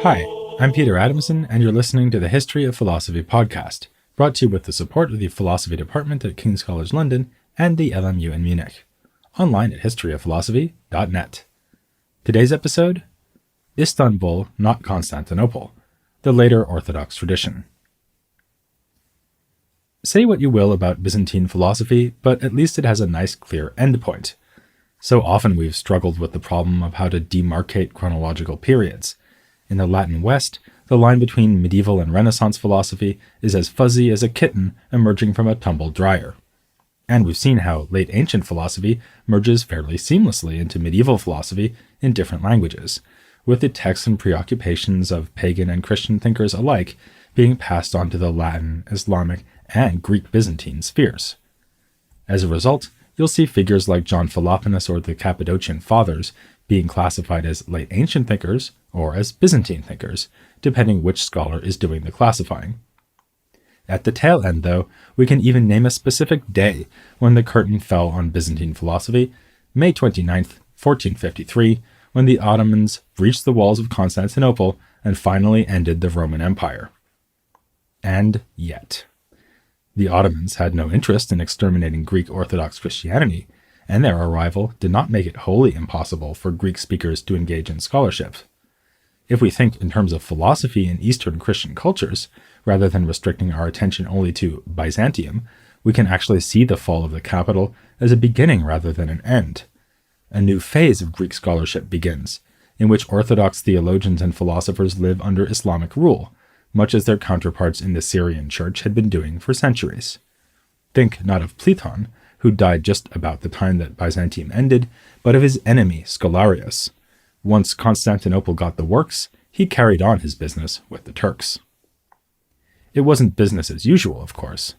Hi, I'm Peter Adamson, and you're listening to the History of Philosophy podcast, brought to you with the support of the Philosophy Department at King's College London and the LMU in Munich. Online at historyofphilosophy.net. Today's episode: Istanbul, not Constantinople, the later Orthodox tradition. Say what you will about Byzantine philosophy, but at least it has a nice clear endpoint. So often we've struggled with the problem of how to demarcate chronological periods. In the Latin West, the line between medieval and Renaissance philosophy is as fuzzy as a kitten emerging from a tumble dryer. And we've seen how late ancient philosophy merges fairly seamlessly into medieval philosophy in different languages, with the texts and preoccupations of pagan and Christian thinkers alike being passed on to the Latin, Islamic, and Greek Byzantine spheres. As a result, you'll see figures like John Philoponus or the Cappadocian Fathers being classified as late ancient thinkers or as Byzantine thinkers, depending which scholar is doing the classifying. At the tail end, though, we can even name a specific day when the curtain fell on Byzantine philosophy, May 29th, 1453, when the Ottomans breached the walls of Constantinople and finally ended the Roman Empire. And yet, the Ottomans had no interest in exterminating Greek Orthodox Christianity, and their arrival did not make it wholly impossible for Greek speakers to engage in scholarship. If we think in terms of philosophy in Eastern Christian cultures, rather than restricting our attention only to Byzantium, we can actually see the fall of the capital as a beginning rather than an end. A new phase of Greek scholarship begins, in which Orthodox theologians and philosophers live under Islamic rule, much as their counterparts in the Syrian Church had been doing for centuries. Think not of Platon, who died just about the time that Byzantium ended, but of his enemy Scholarius. Once Constantinople got the works, he carried on his business with the Turks. It wasn't business as usual, of course.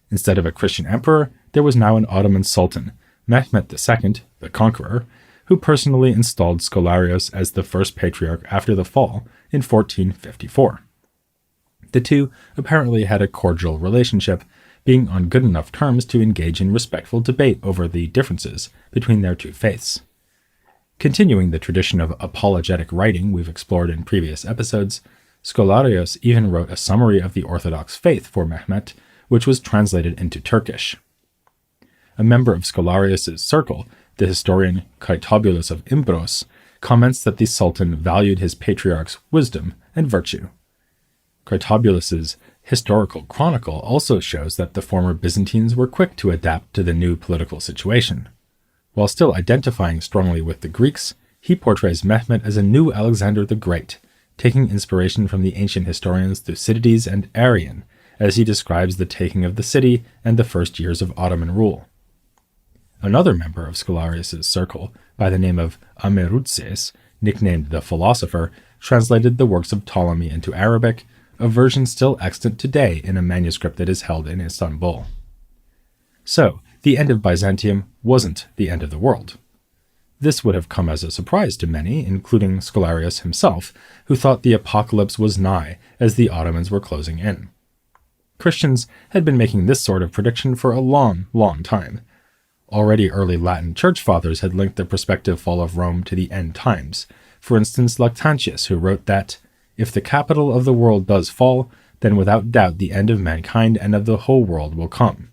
Instead of a Christian emperor, there was now an Ottoman sultan, Mehmet II, the Conqueror, who personally installed Scholarius as the first patriarch after the fall in 1454. The two apparently had a cordial relationship, being on good enough terms to engage in respectful debate over the differences between their two faiths. Continuing the tradition of apologetic writing we've explored in previous episodes, Scholarius even wrote a summary of the Orthodox faith for Mehmet, which was translated into Turkish. A member of Scholarius's circle, the historian Critobulus of Imbros, comments that the Sultan valued his patriarch's wisdom and virtue. Critobulus's historical chronicle also shows that the former Byzantines were quick to adapt to the new political situation. While still identifying strongly with the Greeks, he portrays Mehmet as a new Alexander the Great, taking inspiration from the ancient historians Thucydides and Arrian, as he describes the taking of the city and the first years of Ottoman rule. Another member of Scholarius's circle, by the name of Amerutzes, nicknamed the Philosopher, translated the works of Ptolemy into Arabic, a version still extant today in a manuscript that is held in Istanbul. So, the end of Byzantium wasn't the end of the world. This would have come as a surprise to many, including Scholarius himself, who thought the apocalypse was nigh as the Ottomans were closing in. Christians had been making this sort of prediction for a long, long time. Already early Latin church fathers had linked the prospective fall of Rome to the end times. For instance, Lactantius, who wrote that, "If the capital of the world does fall, then without doubt the end of mankind and of the whole world will come."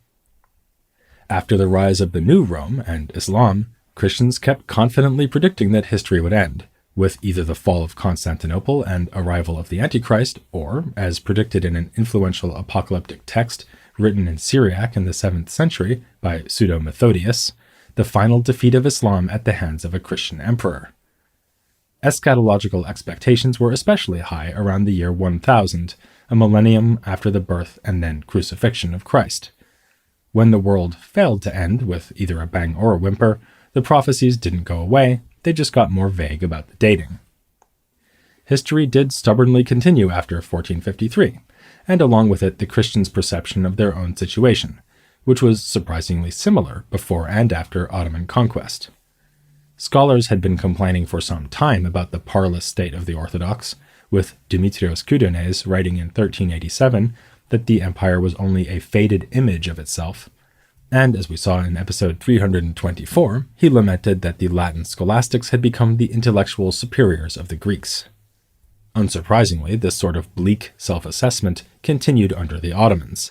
After the rise of the new Rome and Islam, Christians kept confidently predicting that history would end, with either the fall of Constantinople and arrival of the Antichrist, or, as predicted in an influential apocalyptic text written in Syriac in the 7th century by Pseudo-Methodius, the final defeat of Islam at the hands of a Christian emperor. Eschatological expectations were especially high around the year 1000, a millennium after the birth and then crucifixion of Christ. When the world failed to end with either a bang or a whimper, the prophecies didn't go away, they just got more vague about the dating. History did stubbornly continue after 1453, and along with it the Christians' perception of their own situation, which was surprisingly similar before and after Ottoman conquest. Scholars had been complaining for some time about the parlous state of the Orthodox, with Demetrios Koudones writing in 1387 that the empire was only a faded image of itself, and as we saw in episode 324, he lamented that the Latin scholastics had become the intellectual superiors of the Greeks. Unsurprisingly, this sort of bleak self-assessment continued under the Ottomans.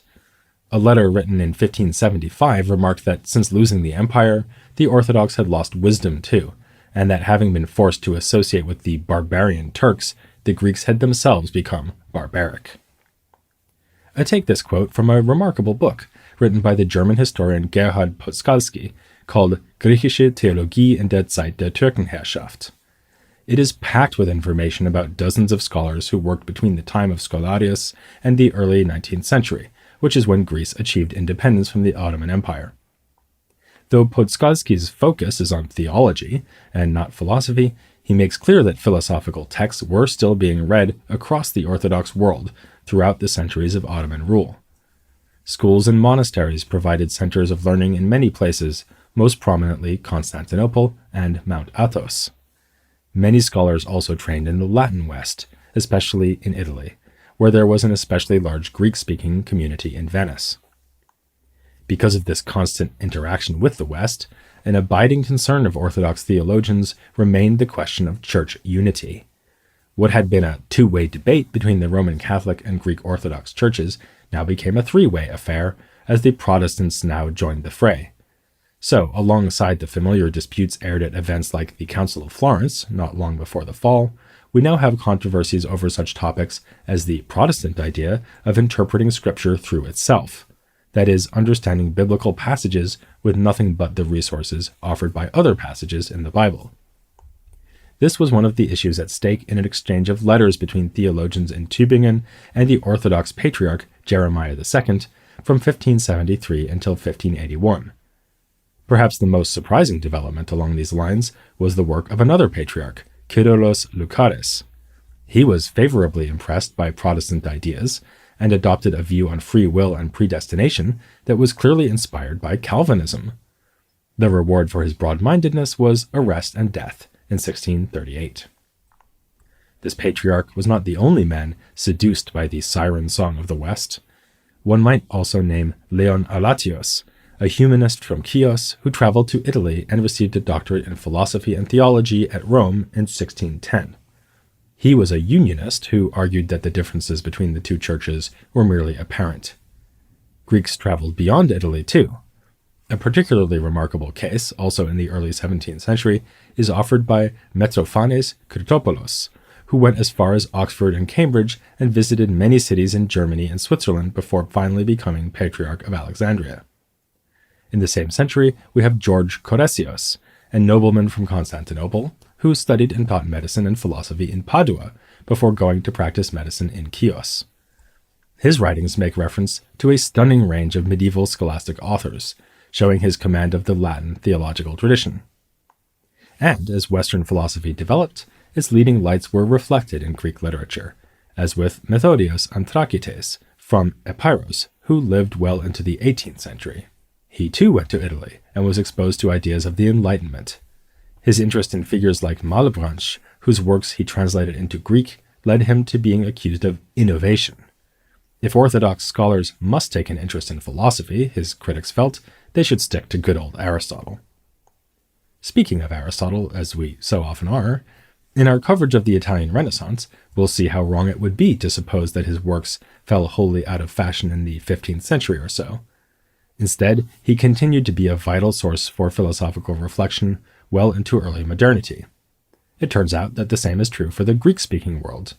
A letter written in 1575 remarked that since losing the empire, the Orthodox had lost wisdom too, and that having been forced to associate with the barbarian Turks, the Greeks had themselves become barbaric. I take this quote from a remarkable book written by the German historian Gerhard Podskalski called Griechische Theologie in der Zeit der Türkenherrschaft. It is packed with information about dozens of scholars who worked between the time of Scholarius and the early 19th century, which is when Greece achieved independence from the Ottoman Empire. Though Podskalski's focus is on theology and not philosophy, he makes clear that philosophical texts were still being read across the Orthodox world throughout the centuries of Ottoman rule. Schools and monasteries provided centers of learning in many places, most prominently Constantinople and Mount Athos. Many scholars also trained in the Latin West, especially in Italy, where there was an especially large Greek-speaking community in Venice. Because of this constant interaction with the West, an abiding concern of Orthodox theologians remained the question of church unity. What had been a two-way debate between the Roman Catholic and Greek Orthodox churches now became a three-way affair, as the Protestants now joined the fray. So, alongside the familiar disputes aired at events like the Council of Florence, not long before the fall, we now have controversies over such topics as the Protestant idea of interpreting Scripture through itself, that is, understanding biblical passages with nothing but the resources offered by other passages in the Bible. This was one of the issues at stake in an exchange of letters between theologians in Tübingen and the Orthodox Patriarch Jeremiah II from 1573 until 1581. Perhaps the most surprising development along these lines was the work of another patriarch, Kyrillos Lukaris. He was favorably impressed by Protestant ideas and adopted a view on free will and predestination that was clearly inspired by Calvinism. The reward for his broad-mindedness was arrest and death in 1638. This patriarch was not the only man seduced by the siren song of the West. One might also name Leon Alatios, a humanist from Chios who traveled to Italy and received a doctorate in philosophy and theology at Rome in 1610. He was a unionist who argued that the differences between the two churches were merely apparent. Greeks traveled beyond Italy too. A particularly remarkable case, also in the early 17th century, is offered by Metrophanes Christopoulos, who went as far as Oxford and Cambridge and visited many cities in Germany and Switzerland before finally becoming Patriarch of Alexandria. In the same century, we have George Coresios, a nobleman from Constantinople, who studied and taught medicine and philosophy in Padua before going to practice medicine in Chios. His writings make reference to a stunning range of medieval scholastic authors, showing his command of the Latin theological tradition. And as Western philosophy developed, its leading lights were reflected in Greek literature, as with Methodios Anthrakites from Epirus, who lived well into the 18th century. He too went to Italy and was exposed to ideas of the Enlightenment. His interest in figures like Malebranche, whose works he translated into Greek, led him to being accused of innovation. If Orthodox scholars must take an interest in philosophy, his critics felt, they should stick to good old Aristotle. Speaking of Aristotle, as we so often are, in our coverage of the Italian Renaissance, we'll see how wrong it would be to suppose that his works fell wholly out of fashion in the 15th century or so. Instead, he continued to be a vital source for philosophical reflection well into early modernity. It turns out that the same is true for the Greek-speaking world.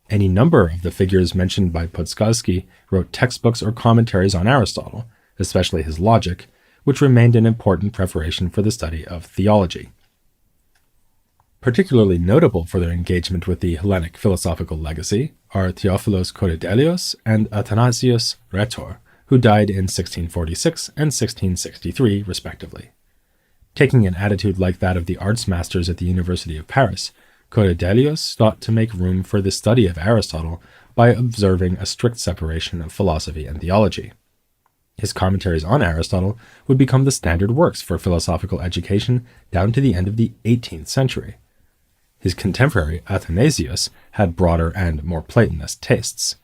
Any number of the figures mentioned by Podskalski wrote textbooks or commentaries on Aristotle, especially his Logic, which remained an important preparation for the study of theology. Particularly notable for their engagement with the Hellenic philosophical legacy are Theophilos Korydelios and Athanasius Rhetor, who died in 1646 and 1663, respectively. Taking an attitude like that of the arts masters at the University of Paris, Korydelios sought to make room for the study of Aristotle by observing a strict separation of philosophy and theology. His commentaries on Aristotle would become the standard works for philosophical education down to the end of the 18th century. His contemporary Athanasius had broader and more Platonist tastes.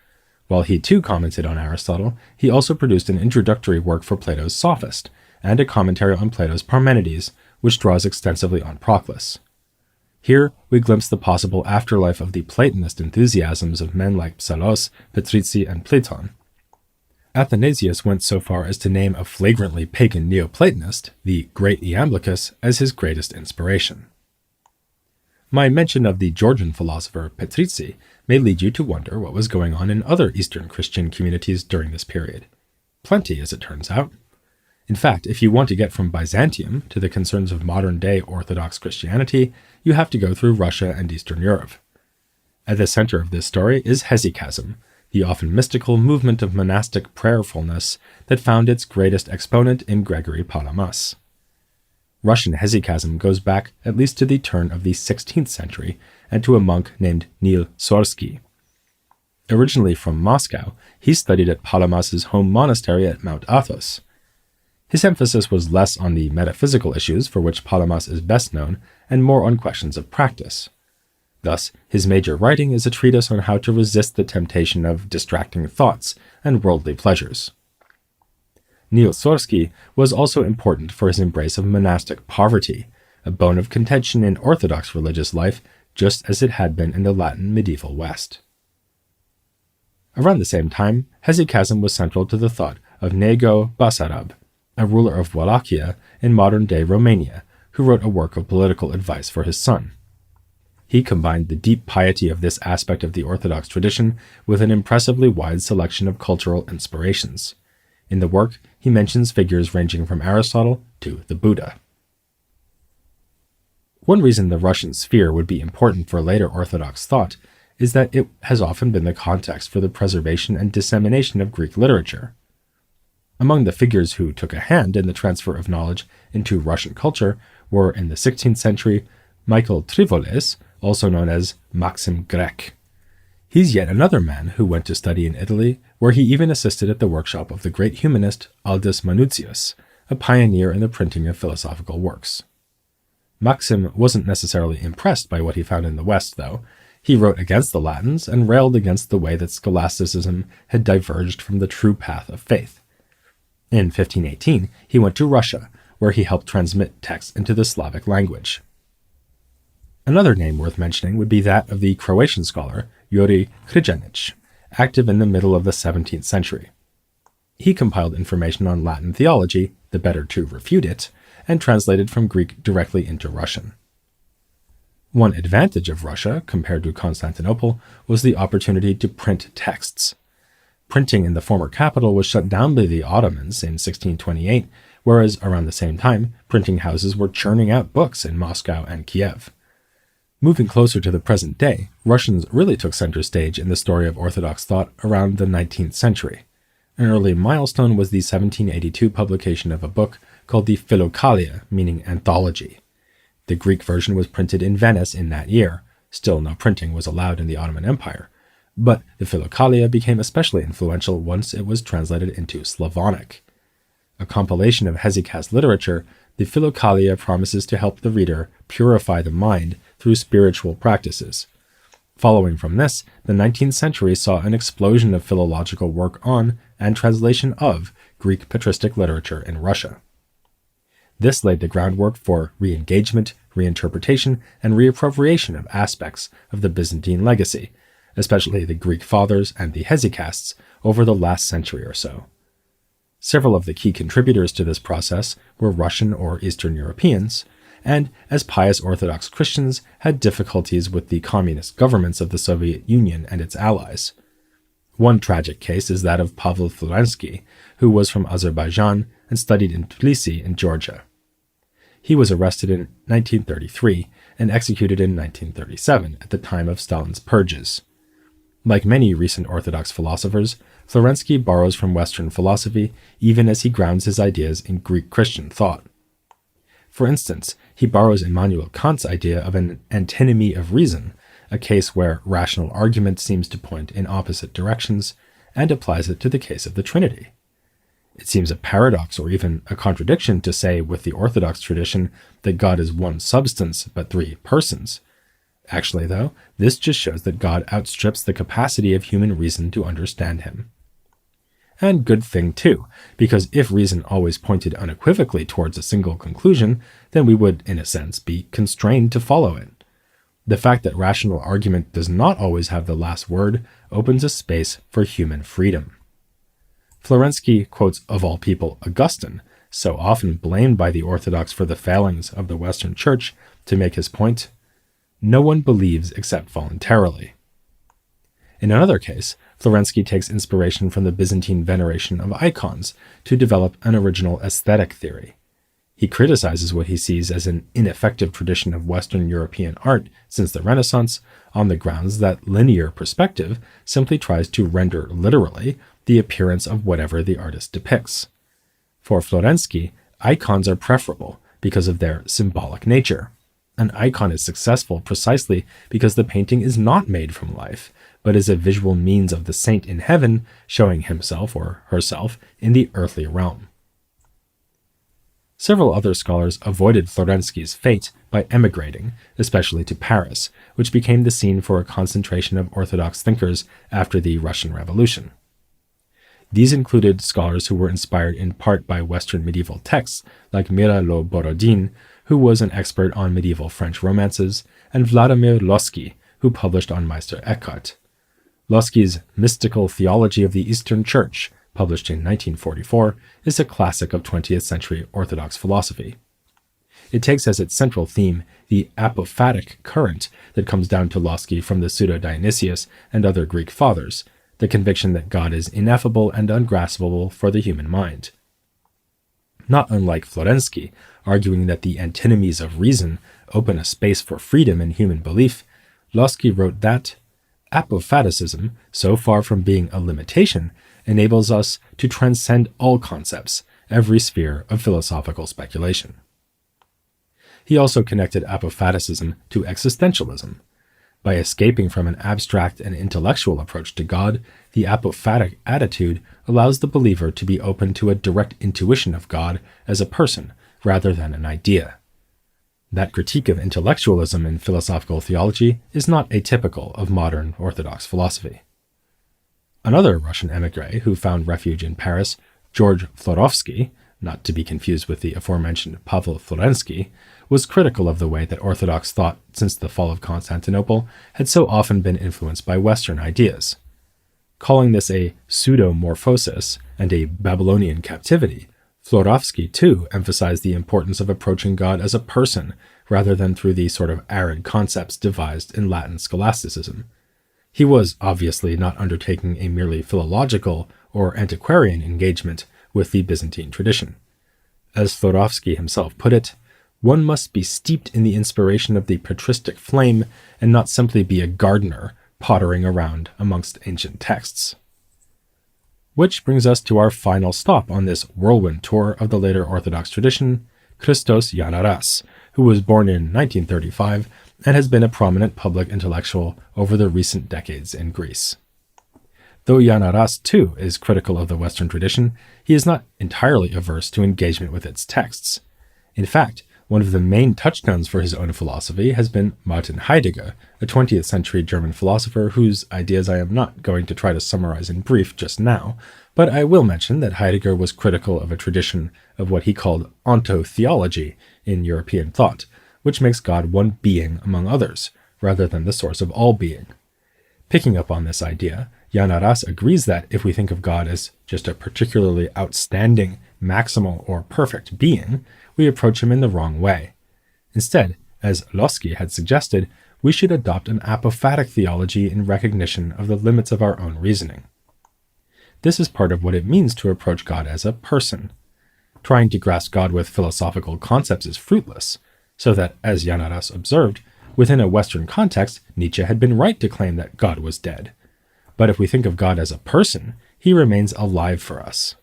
While he too commented on Aristotle, he also produced an introductory work for Plato's Sophist, and a commentary on Plato's Parmenides, which draws extensively on Proclus. Here, we glimpse the possible afterlife of the Platonist enthusiasms of men like Psellos, Patrizii, and Platon. Athanasius went so far as to name a flagrantly pagan Neoplatonist, the great Iamblichus, as his greatest inspiration. My mention of the Georgian philosopher Patrizii may lead you to wonder what was going on in other Eastern Christian communities during this period. Plenty, as it turns out. In fact, if you want to get from Byzantium to the concerns of modern-day Orthodox Christianity, you have to go through Russia and Eastern Europe. At the center of this story is hesychasm, the often mystical movement of monastic prayerfulness that found its greatest exponent in Gregory Palamas. Russian hesychasm goes back at least to the turn of the 16th century and to a monk named Nil Sorsky. Originally from Moscow, he studied at Palamas's home monastery at Mount Athos. His emphasis was less on the metaphysical issues for which Palamas is best known and more on questions of practice. Thus, his major writing is a treatise on how to resist the temptation of distracting thoughts and worldly pleasures. Nil Sorsky was also important for his embrace of monastic poverty, a bone of contention in Orthodox religious life, just as it had been in the Latin medieval West. Around the same time, hesychasm was central to the thought of Nego Basarab, a ruler of Wallachia in modern-day Romania, who wrote a work of political advice for his son. He combined the deep piety of this aspect of the Orthodox tradition with an impressively wide selection of cultural inspirations. In the work, he mentions figures ranging from Aristotle to the Buddha. One reason the Russian sphere would be important for later Orthodox thought is that it has often been the context for the preservation and dissemination of Greek literature. Among the figures who took a hand in the transfer of knowledge into Russian culture were, in the 16th century, Michael Trivoles, also known as Maxim Grek. He's yet another man who went to study in Italy, where he even assisted at the workshop of the great humanist Aldus Manutius, a pioneer in the printing of philosophical works. Maxim wasn't necessarily impressed by what he found in the West, though. He wrote against the Latins and railed against the way that scholasticism had diverged from the true path of faith. In 1518, he went to Russia, where he helped transmit texts into the Slavic language. Another name worth mentioning would be that of the Croatian scholar Yuri Križanić, active in the middle of the 17th century. He compiled information on Latin theology, the better to refute it, and translated from Greek directly into Russian. One advantage of Russia, compared to Constantinople, was the opportunity to print texts. Printing in the former capital was shut down by the Ottomans in 1628, whereas around the same time, printing houses were churning out books in Moscow and Kiev. Moving closer to the present day, Russians really took center stage in the story of Orthodox thought around the 19th century. An early milestone was the 1782 publication of a book called the Philokalia, meaning anthology. The Greek version was printed in Venice in that year. Still, no printing was allowed in the Ottoman Empire. But the Philokalia became especially influential once it was translated into Slavonic. A compilation of hesychast literature, the Philokalia promises to help the reader purify the mind through spiritual practices. Following from this, the 19th century saw an explosion of philological work on and translation of Greek patristic literature in Russia. This laid the groundwork for re-engagement, reinterpretation, and reappropriation of aspects of the Byzantine legacy, especially the Greek fathers and the hesychasts, over the last century or so. Several of the key contributors to this process were Russian or Eastern Europeans, and, as pious Orthodox Christians, had difficulties with the communist governments of the Soviet Union and its allies. One tragic case is that of Pavel Florensky, who was from Azerbaijan and studied in Tbilisi in Georgia. He was arrested in 1933 and executed in 1937 at the time of Stalin's purges. Like many recent Orthodox philosophers, Florensky borrows from Western philosophy even as he grounds his ideas in Greek Christian thought. For instance, he borrows Immanuel Kant's idea of an antinomy of reason, a case where rational argument seems to point in opposite directions, and applies it to the case of the Trinity. It seems a paradox or even a contradiction to say with the Orthodox tradition that God is one substance but three persons. Actually, though, this just shows that God outstrips the capacity of human reason to understand him. And good thing too, because if reason always pointed unequivocally towards a single conclusion, then we would, in a sense, be constrained to follow it. The fact that rational argument does not always have the last word opens a space for human freedom. Florensky quotes, of all people, Augustine, so often blamed by the Orthodox for the failings of the Western Church, to make his point, "No one believes except voluntarily." In another case, Florensky takes inspiration from the Byzantine veneration of icons to develop an original aesthetic theory. He criticizes what he sees as an ineffective tradition of Western European art since the Renaissance on the grounds that linear perspective simply tries to render literally the appearance of whatever the artist depicts. For Florensky, icons are preferable because of their symbolic nature. An icon is successful precisely because the painting is not made from life, but is a visual means of the saint in heaven showing himself or herself in the earthly realm. Several other scholars avoided Florensky's fate by emigrating, especially to Paris, which became the scene for a concentration of Orthodox thinkers after the Russian Revolution. These included scholars who were inspired in part by Western medieval texts, like Mirailo Borodin, who was an expert on medieval French romances, and Vladimir Lossky, who published on Meister Eckhart. Lossky's Mystical Theology of the Eastern Church, published in 1944, is a classic of 20th century Orthodox philosophy. It takes as its central theme the apophatic current that comes down to Lossky from the Pseudo-Dionysius and other Greek fathers, the conviction that God is ineffable and ungraspable for the human mind. Not unlike Florensky, arguing that the antinomies of reason open a space for freedom in human belief, Lossky wrote that apophaticism, so far from being a limitation, enables us to transcend all concepts, every sphere of philosophical speculation. He also connected apophaticism to existentialism. By escaping from an abstract and intellectual approach to God, the apophatic attitude allows the believer to be open to a direct intuition of God as a person rather than an idea. That critique of intellectualism in philosophical theology is not atypical of modern Orthodox philosophy. Another Russian émigré who found refuge in Paris, George Florovsky, not to be confused with the aforementioned Pavel Florensky, was critical of the way that Orthodox thought since the fall of Constantinople had so often been influenced by Western ideas. Calling this a pseudomorphosis and a Babylonian captivity, Florovsky too emphasized the importance of approaching God as a person rather than through the sort of arid concepts devised in Latin scholasticism. He was obviously not undertaking a merely philological or antiquarian engagement with the Byzantine tradition. As Florovsky himself put it, one must be steeped in the inspiration of the patristic flame and not simply be a gardener pottering around amongst ancient texts. Which brings us to our final stop on this whirlwind tour of the later Orthodox tradition, Christos Yanaras, who was born in 1935 and has been a prominent public intellectual over the recent decades in Greece. Though Yanaras too is critical of the Western tradition, he is not entirely averse to engagement with its texts. In fact, one of the main touchstones for his own philosophy has been Martin Heidegger, a 20th century German philosopher whose ideas I am not going to try to summarize in brief just now, but I will mention that Heidegger was critical of a tradition of what he called ontotheology in European thought, which makes God one being among others, rather than the source of all being. Picking up on this idea, Yanaras agrees that if we think of God as just a particularly outstanding, maximal, or perfect being, we approach him in the wrong way. Instead, as Lossky had suggested, we should adopt an apophatic theology in recognition of the limits of our own reasoning. This is part of what it means to approach God as a person. Trying to grasp God with philosophical concepts is fruitless, so that, as Yanaras observed, within a Western context, Nietzsche had been right to claim that God was dead. But if we think of God as a person, he remains alive for us.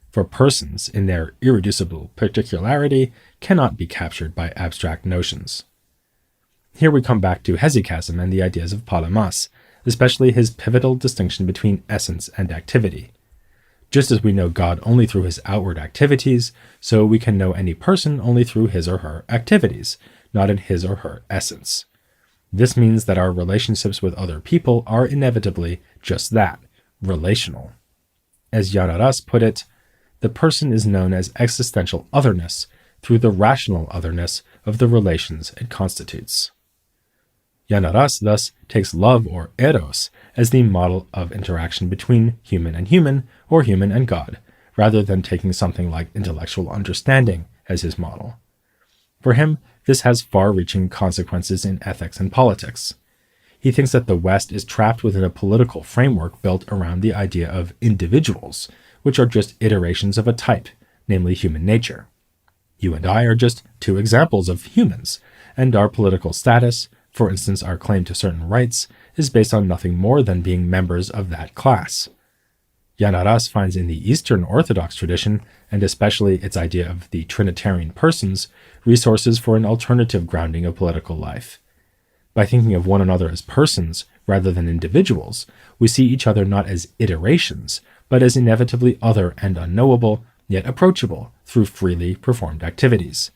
For persons, in their irreducible particularity, cannot be captured by abstract notions. Here we come back to hesychasm and the ideas of Palamas, especially his pivotal distinction between essence and activity. Just as we know God only through his outward activities, so we can know any person only through his or her activities, not in his or her essence. This means that our relationships with other people are inevitably just that, relational. As Yanaras put it, the person is known as existential otherness through the rational otherness of the relations it constitutes. Yanaras thus takes love or eros as the model of interaction between human or human and God, rather than taking something like intellectual understanding as his model. For him, this has far-reaching consequences in ethics and politics. He thinks that the West is trapped within a political framework built around the idea of individuals, which are just iterations of a type, namely human nature. You and I are just two examples of humans, and our political status, for instance our claim to certain rights, is based on nothing more than being members of that class. Yanaras finds in the Eastern Orthodox tradition, and especially its idea of the Trinitarian persons, resources for an alternative grounding of political life. By thinking of one another as persons rather than individuals, we see each other not as iterations, but as inevitably other and unknowable, yet approachable through freely performed activities.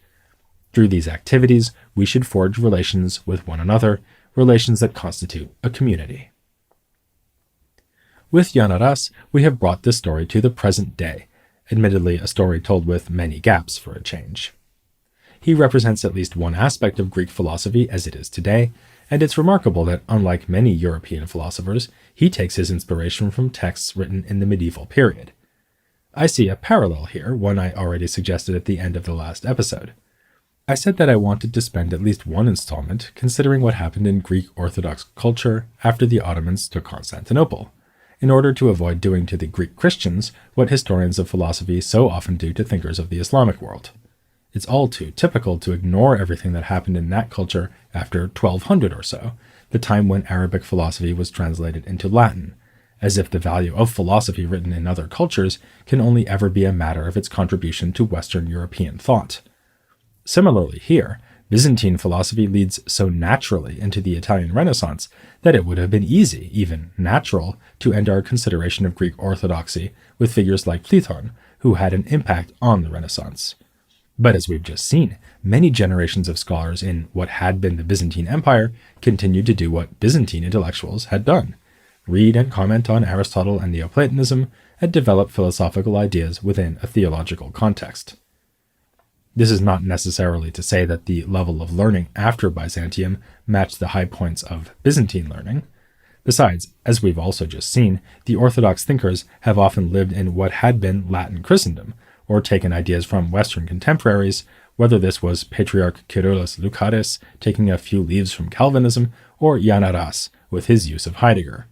Through these activities, we should forge relations with one another, relations that constitute a community. With Yanaras, we have brought this story to the present day, admittedly a story told with many gaps for a change. He represents at least one aspect of Greek philosophy as it is today, and it's remarkable that, unlike many European philosophers, he takes his inspiration from texts written in the medieval period. I see a parallel here, one I already suggested at the end of the last episode. I said that I wanted to spend at least one installment considering what happened in Greek Orthodox culture after the Ottomans took Constantinople, in order to avoid doing to the Greek Christians what historians of philosophy so often do to thinkers of the Islamic world. It's all too typical to ignore everything that happened in that culture after 1200 or so, the time when Arabic philosophy was translated into Latin, as if the value of philosophy written in other cultures can only ever be a matter of its contribution to Western European thought. Similarly here, Byzantine philosophy leads so naturally into the Italian Renaissance that it would have been easy, even natural, to end our consideration of Greek orthodoxy with figures like Platon, who had an impact on the Renaissance. But as we've just seen, many generations of scholars in what had been the Byzantine Empire continued to do what Byzantine intellectuals had done: read and comment on Aristotle and Neoplatonism, and develop philosophical ideas within a theological context. This is not necessarily to say that the level of learning after Byzantium matched the high points of Byzantine learning. Besides, as we've also just seen, the Orthodox thinkers have often lived in what had been Latin Christendom, or taken ideas from Western contemporaries, whether this was Patriarch Kyrillos Lucaris taking a few leaves from Calvinism, or Yanaras with his use of Heidegger.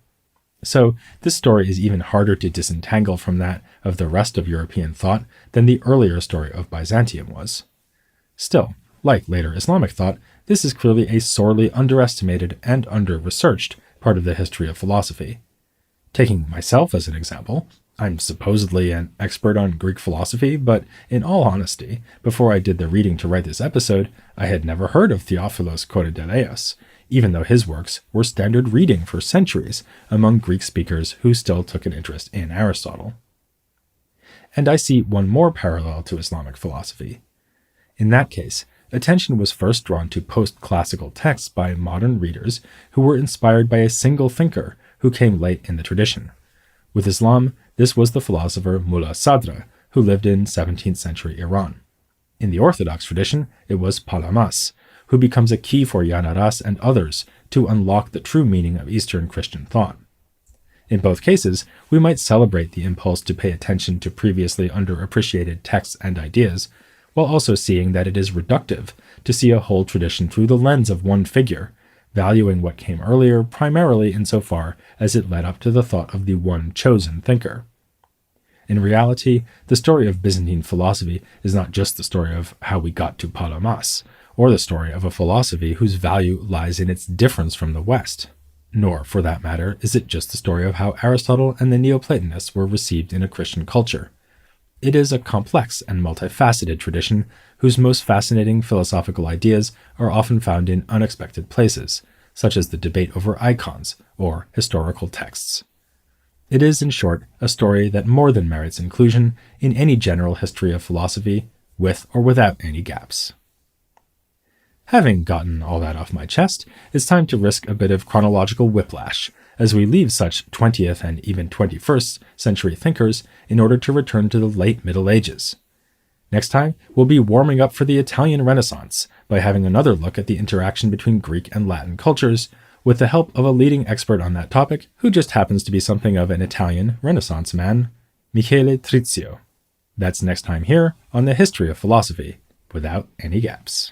So, this story is even harder to disentangle from that of the rest of European thought than the earlier story of Byzantium was. Still, like later Islamic thought, this is clearly a sorely underestimated and under-researched part of the history of philosophy. Taking myself as an example, I'm supposedly an expert on Greek philosophy, but in all honesty, before I did the reading to write this episode, I had never heard of Theophilos Korydelaios, even though his works were standard reading for centuries among Greek speakers who still took an interest in Aristotle. And I see one more parallel to Islamic philosophy. In that case, attention was first drawn to post-classical texts by modern readers who were inspired by a single thinker who came late in the tradition. With Islam, this was the philosopher Mullah Sadra, who lived in 17th century Iran. In the Orthodox tradition, it was Palamas, who becomes a key for Yanaras and others to unlock the true meaning of Eastern Christian thought. In both cases, we might celebrate the impulse to pay attention to previously underappreciated texts and ideas, while also seeing that it is reductive to see a whole tradition through the lens of one figure, valuing what came earlier primarily insofar as it led up to the thought of the one chosen thinker. In reality, the story of Byzantine philosophy is not just the story of how we got to Palamas, or the story of a philosophy whose value lies in its difference from the West. Nor, for that matter, is it just the story of how Aristotle and the Neoplatonists were received in a Christian culture. It is a complex and multifaceted tradition whose most fascinating philosophical ideas are often found in unexpected places, such as the debate over icons or historical texts. It is, in short, a story that more than merits inclusion in any general history of philosophy, with or without any gaps. Having gotten all that off my chest, it's time to risk a bit of chronological whiplash as we leave such 20th and even 21st century thinkers in order to return to the late Middle Ages. Next time, we'll be warming up for the Italian Renaissance by having another look at the interaction between Greek and Latin cultures, with the help of a leading expert on that topic who just happens to be something of an Italian Renaissance man, Michele Trizio. That's next time here on the History of Philosophy, without any gaps.